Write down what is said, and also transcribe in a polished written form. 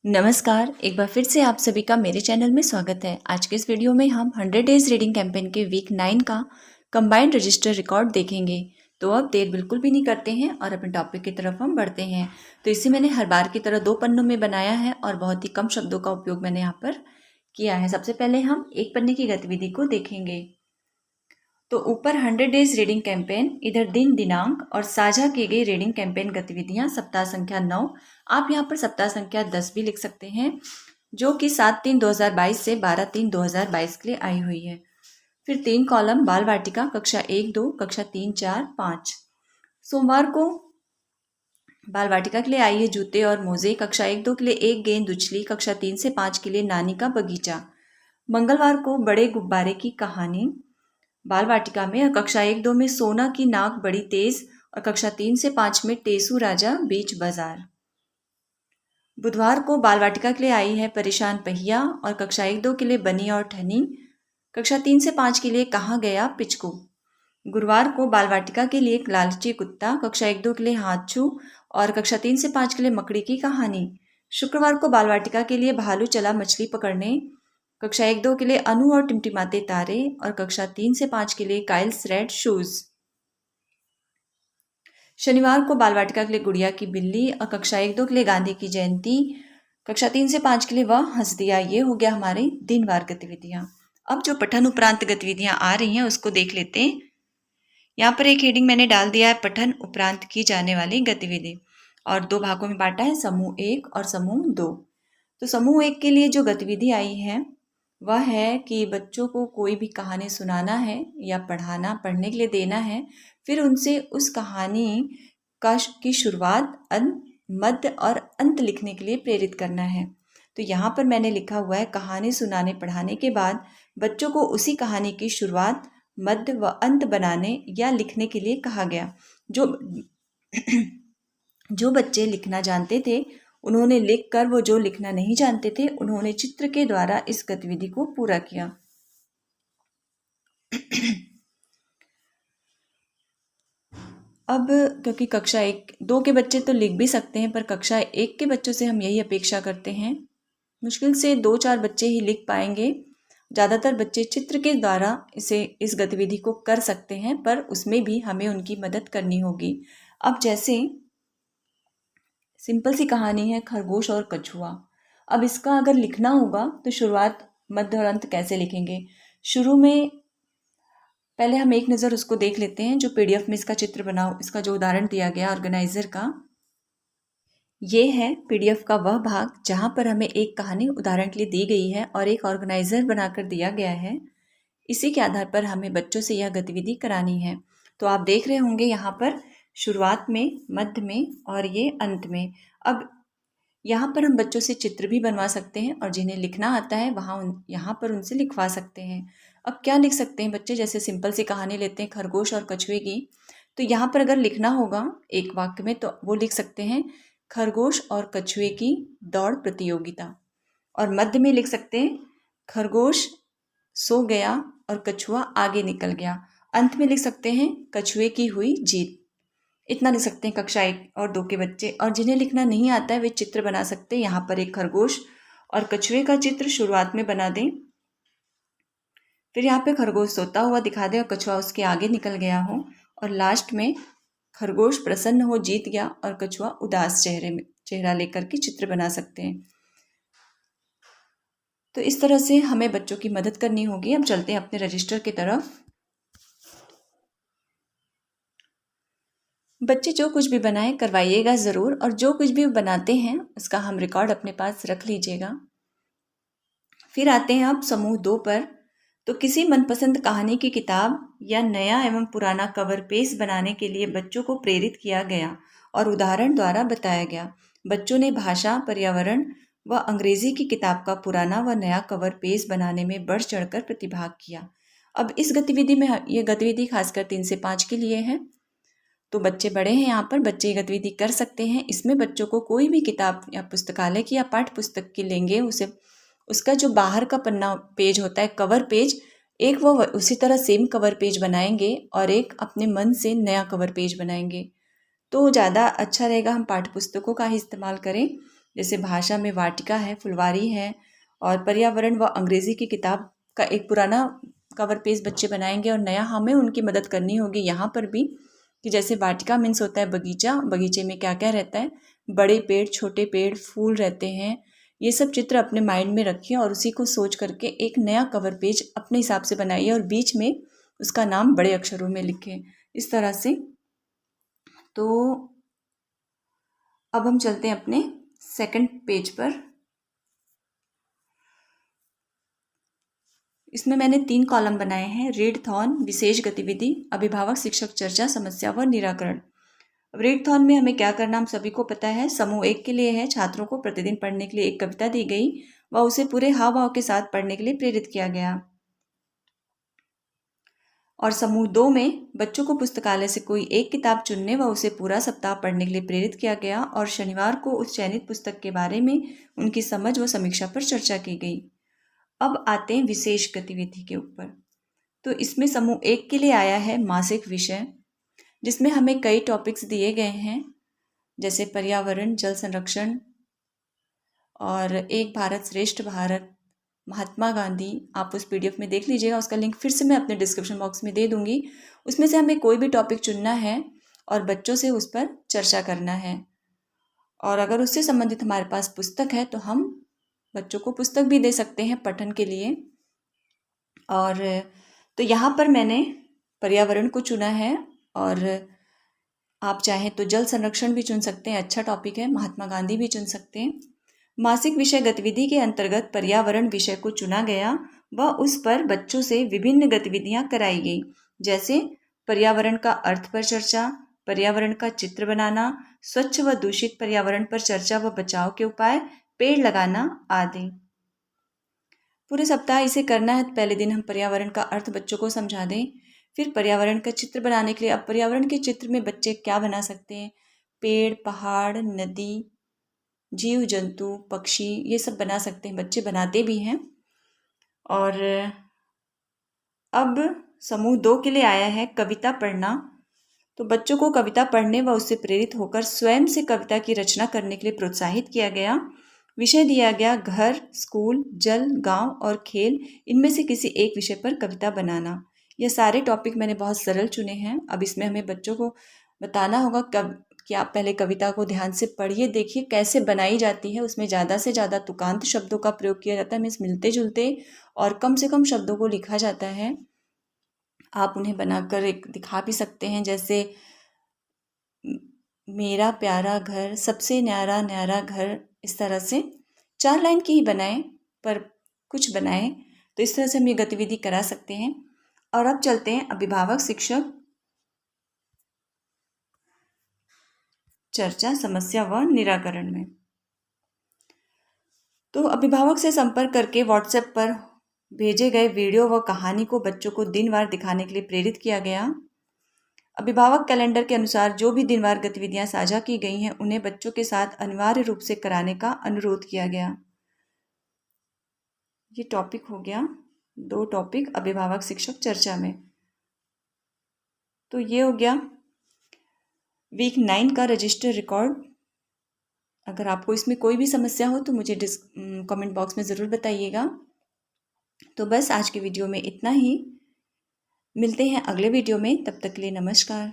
नमस्कार, एक बार फिर से आप सभी का मेरे चैनल में स्वागत है। आज के इस वीडियो में हम 100 डेज रीडिंग कैंपेन के वीक 9 का कंबाइंड रजिस्टर रिकॉर्ड देखेंगे। तो अब देर बिल्कुल भी नहीं करते हैं और अपने टॉपिक की तरफ हम बढ़ते हैं। तो इसे मैंने हर बार की तरह 2 पन्नों में बनाया है और बहुत ही कम शब्दों का उपयोग मैंने यहाँ पर किया है। सबसे पहले हम एक पन्ने की गतिविधि को देखेंगे। तो ऊपर 100 डेज रीडिंग कैंपेन, इधर दिन दिनांक और साझा की गई रीडिंग कैंपेन गतिविधियां, सप्ताह संख्या 9। आप यहाँ पर सप्ताह संख्या 10 भी लिख सकते हैं, जो कि 7/3/2022 से 12/3/2022 के लिए आई हुई है। फिर 3 कॉलम बाल वाटिका कक्षा 1, 2, कक्षा 3, 4, 5। सोमवार को बाल वाटिका के लिए आई है जूते और मोजे, कक्षा 1, 2 के लिए एक गेंद उछली, कक्षा 3 से 5 के लिए नानी का बगीचा। मंगलवार को बड़े गुब्बारे की कहानी बाल वाटिका में, और कक्षा 1-2 में सोना की नाक बड़ी तेज, और कक्षा 3 से 5 में टेसू राजा बीच बाजार। बुधवार को बाल वाटिका के लिए आई है परेशान पहिया, और कक्षा 1-2 के लिए बनी और ठनी, कक्षा 3 से 5 के लिए कहाँ गया पिचकू। गुरुवार को बाल वाटिका के लिए एक लालची कुत्ता, कक्षा 1-2 के लिए हाथ छू, और कक्षा 3 से 5 के लिए मकड़ी की कहानी। शुक्रवार को बाल वाटिका के लिए भालू चला मछली पकड़ने, कक्षा 1-2 के लिए अनु और टिमटिमाते तारे, और कक्षा 3 से 5 के लिए काइल्स रेड शूज। शनिवार को बाल वाटिका के लिए गुड़िया की बिल्ली, और कक्षा 1-2 के लिए गांधी की जयंती, कक्षा 3 से 5 के लिए वह हंस दिया। ये हो गया हमारी दिनवार गतिविधियां। अब जो पठन उपरांत गतिविधियां आ रही हैं उसको देख लेते हैं। यहाँ पर एक हेडिंग मैंने डाल दिया है, पठन उपरांत की जाने वाली गतिविधि, और 2 भागों में बांटा है, समूह 1 और समूह 2। तो समूह 1 के लिए जो गतिविधि आई है वह है कि बच्चों को कोई भी कहानी सुनाना है या पढ़ने के लिए देना है। फिर उनसे उस कहानी की शुरुआत, मध्य और अंत लिखने के लिए प्रेरित करना है। तो यहाँ पर मैंने लिखा हुआ है, कहानी सुनाने पढ़ाने के बाद बच्चों को उसी कहानी की शुरुआत, मध्य व अंत बनाने या लिखने के लिए कहा गया। जो बच्चे लिखना जानते थे उन्होंने लिख कर, वो जो लिखना नहीं जानते थे उन्होंने चित्र के द्वारा इस गतिविधि को पूरा किया। अब क्योंकि कक्षा 1-2 के बच्चे तो लिख भी सकते हैं, पर कक्षा 1 के बच्चों से हम यही अपेक्षा करते हैं। मुश्किल से 2-4 बच्चे ही लिख पाएंगे। ज़्यादातर बच्चे चित्र के द्वारा इस गतिविधि को कर सकते हैं, पर उसमें भी हमें उनकी मदद करनी होगी। अब जैसे सिंपल सी कहानी है खरगोश और कछुआ। अब इसका अगर लिखना होगा तो शुरुआत, मध्य और अंत कैसे लिखेंगे। शुरू में पहले हम एक नज़र उसको देख लेते हैं, जो पीडीएफ में इसका चित्र बनाओ, इसका जो उदाहरण दिया गया ऑर्गेनाइजर का, ये है पीडीएफ का वह भाग जहाँ पर हमें एक कहानी उदाहरण के लिए दी गई है और एक ऑर्गेनाइजर बनाकर दिया गया है। इसी के आधार पर हमें बच्चों से यह गतिविधि करानी है। तो आप देख रहे होंगे यहाँ पर शुरुआत में, मध्य में और ये अंत में। अब यहाँ पर हम बच्चों से चित्र भी बनवा सकते हैं, और जिन्हें लिखना आता है यहाँ पर उनसे लिखवा सकते हैं। अब क्या लिख सकते हैं बच्चे, जैसे सिंपल सी कहानी लेते हैं खरगोश और कछुए की, तो यहाँ पर अगर लिखना होगा एक वाक्य में तो वो लिख सकते हैं, खरगोश और कछुए की दौड़ प्रतियोगिता। और मध्य में लिख सकते हैं, खरगोश सो गया और कछुआ आगे निकल गया। अंत में लिख सकते हैं, कछुए की हुई जीत। इतना लिख सकते हैं कक्षा 1 और 2 के बच्चे। और जिन्हें लिखना नहीं आता है वे चित्र बना सकते हैं। यहाँ पर एक खरगोश और कछुए का चित्र शुरुआत में बना दें, फिर यहाँ पे खरगोश सोता हुआ दिखा दें और कछुआ उसके आगे निकल गया हो, और लास्ट में खरगोश प्रसन्न हो जीत गया और कछुआ उदास चेहरा लेकर के चित्र बना सकते हैं। तो इस तरह से हमें बच्चों की मदद करनी होगी। अब चलते हैं अपने रजिस्टर की तरफ। बच्चे जो कुछ भी बनाएं करवाइएगा ज़रूर, और जो कुछ भी बनाते हैं उसका हम रिकॉर्ड अपने पास रख लीजिएगा। फिर आते हैं अब समूह 2 पर। तो किसी मनपसंद कहानी की किताब या नया एवं पुराना कवर पेज बनाने के लिए बच्चों को प्रेरित किया गया और उदाहरण द्वारा बताया गया। बच्चों ने भाषा, पर्यावरण व अंग्रेजी की किताब का पुराना व नया कवर पेज बनाने में बढ़ चढ़कर प्रतिभाग किया। अब इस गतिविधि में, ये गतिविधि खासकर 3 से 5 के लिए है, तो बच्चे बड़े हैं, यहाँ पर बच्चे ये गतिविधि कर सकते हैं। इसमें बच्चों को कोई भी किताब या पुस्तकालय की या पाठ्य पुस्तक की लेंगे, उसका जो बाहर का पन्ना पेज होता है, कवर पेज, एक वो उसी तरह सेम कवर पेज बनाएंगे और एक अपने मन से नया कवर पेज बनाएंगे। तो ज़्यादा अच्छा रहेगा हम पाठ्य पुस्तकों का ही इस्तेमाल करें। जैसे भाषा में वाटिका है, फुलवारी है, और पर्यावरण व अंग्रेजी की किताब का एक पुराना कवर पेज बच्चे बनाएंगे और नया हमें उनकी मदद करनी होगी यहाँ पर भी, कि जैसे वाटिका मीन्स होता है बगीचा, बगीचे में क्या क्या रहता है, बड़े पेड़, छोटे पेड़, फूल रहते हैं। ये सब चित्र अपने माइंड में रखिए और उसी को सोच करके एक नया कवर पेज अपने हिसाब से बनाइए और बीच में उसका नाम बड़े अक्षरों में लिखें, इस तरह से। तो अब हम चलते हैं अपने सेकंड पेज पर। इसमें मैंने 3 कॉलम बनाए हैं। रीडथॉन, विशेष गतिविधि, अभिभावक शिक्षक चर्चा, समस्या व निराकरण। रीडथॉन में हमें क्या करना हम सभी को पता है। समूह 1 के लिए है, छात्रों को प्रतिदिन पढ़ने के लिए एक कविता दी गई व उसे पूरे हाव भाव के साथ पढ़ने के लिए प्रेरित किया गया। और समूह 2 में बच्चों को पुस्तकालय से कोई एक किताब चुनने व उसे पूरा सप्ताह पढ़ने के लिए प्रेरित किया गया और शनिवार को उस चयनित पुस्तक के बारे में उनकी समझ व समीक्षा पर चर्चा की गई। अब आते हैं विशेष गतिविधि के ऊपर। तो इसमें समूह 1 के लिए आया है मासिक विषय, जिसमें हमें कई टॉपिक्स दिए गए हैं, जैसे पर्यावरण, जल संरक्षण और एक भारत श्रेष्ठ भारत, महात्मा गांधी। आप उस PDF में देख लीजिएगा, उसका लिंक फिर से मैं अपने डिस्क्रिप्शन बॉक्स में दे दूंगी। उसमें से हमें कोई भी टॉपिक चुनना है और बच्चों से उस पर चर्चा करना है, और अगर उससे संबंधित हमारे पास पुस्तक है तो हम बच्चों को पुस्तक भी दे सकते हैं पठन के लिए। और तो यहाँ पर मैंने पर्यावरण को चुना है, और आप चाहें तो जल संरक्षण भी चुन सकते हैं, अच्छा टॉपिक है। महात्मा गांधी भी चुन सकते हैं। मासिक विषय गतिविधि के अंतर्गत पर्यावरण विषय को चुना गया व उस पर बच्चों से विभिन्न गतिविधियां कराई गई, जैसे पर्यावरण का अर्थ पर चर्चा, पर्यावरण का चित्र बनाना, स्वच्छ व दूषित पर्यावरण पर चर्चा व बचाव के उपाय, पेड़ लगाना आदि। पूरे सप्ताह इसे करना है। पहले दिन हम पर्यावरण का अर्थ बच्चों को समझा दें, फिर पर्यावरण का चित्र बनाने के लिए, अब पर्यावरण के चित्र में बच्चे क्या बना सकते हैं, पेड़, पहाड़, नदी, जीव जंतु, पक्षी, ये सब बना सकते हैं, बच्चे बनाते भी हैं। और अब समूह 2 के लिए आया है कविता पढ़ना। तो बच्चों को कविता पढ़ने व उससे प्रेरित होकर स्वयं से कविता की रचना करने के लिए प्रोत्साहित किया गया। विषय दिया गया घर, स्कूल, जल, गांव और खेल, इनमें से किसी एक विषय पर कविता बनाना। ये सारे टॉपिक मैंने बहुत सरल चुने हैं। अब इसमें हमें बच्चों को बताना होगा कि आप पहले कविता को ध्यान से पढ़िए, देखिए कैसे बनाई जाती है। उसमें ज़्यादा से ज़्यादा तुकांत शब्दों का प्रयोग किया जाता है, मीन्स मिलते जुलते, और कम से कम शब्दों को लिखा जाता है। आप उन्हें बनाकर एक दिखा भी सकते हैं, जैसे मेरा प्यारा घर, सबसे न्यारा न्यारा घर, इस तरह से 4 लाइन की ही बनाएं, पर कुछ बनाएं। तो इस तरह से हम ये गतिविधि करा सकते हैं। और अब चलते हैं अभिभावक शिक्षक चर्चा, समस्या व निराकरण में। तो अभिभावक से संपर्क करके व्हाट्सएप पर भेजे गए वीडियो व कहानी को बच्चों को दिनवार दिखाने के लिए प्रेरित किया गया। अभिभावक कैलेंडर के अनुसार जो भी दिनवार गतिविधियां साझा की गई हैं उन्हें बच्चों के साथ अनिवार्य रूप से कराने का अनुरोध किया गया। ये टॉपिक हो गया 2 टॉपिक अभिभावक शिक्षक चर्चा में। तो ये हो गया वीक 9 का रजिस्टर रिकॉर्ड। अगर आपको इसमें कोई भी समस्या हो तो मुझे कमेंट बॉक्स में ज़रूर बताइएगा। तो बस आज की वीडियो में इतना ही। मिलते हैं अगले वीडियो में, तब तक के लिए नमस्कार।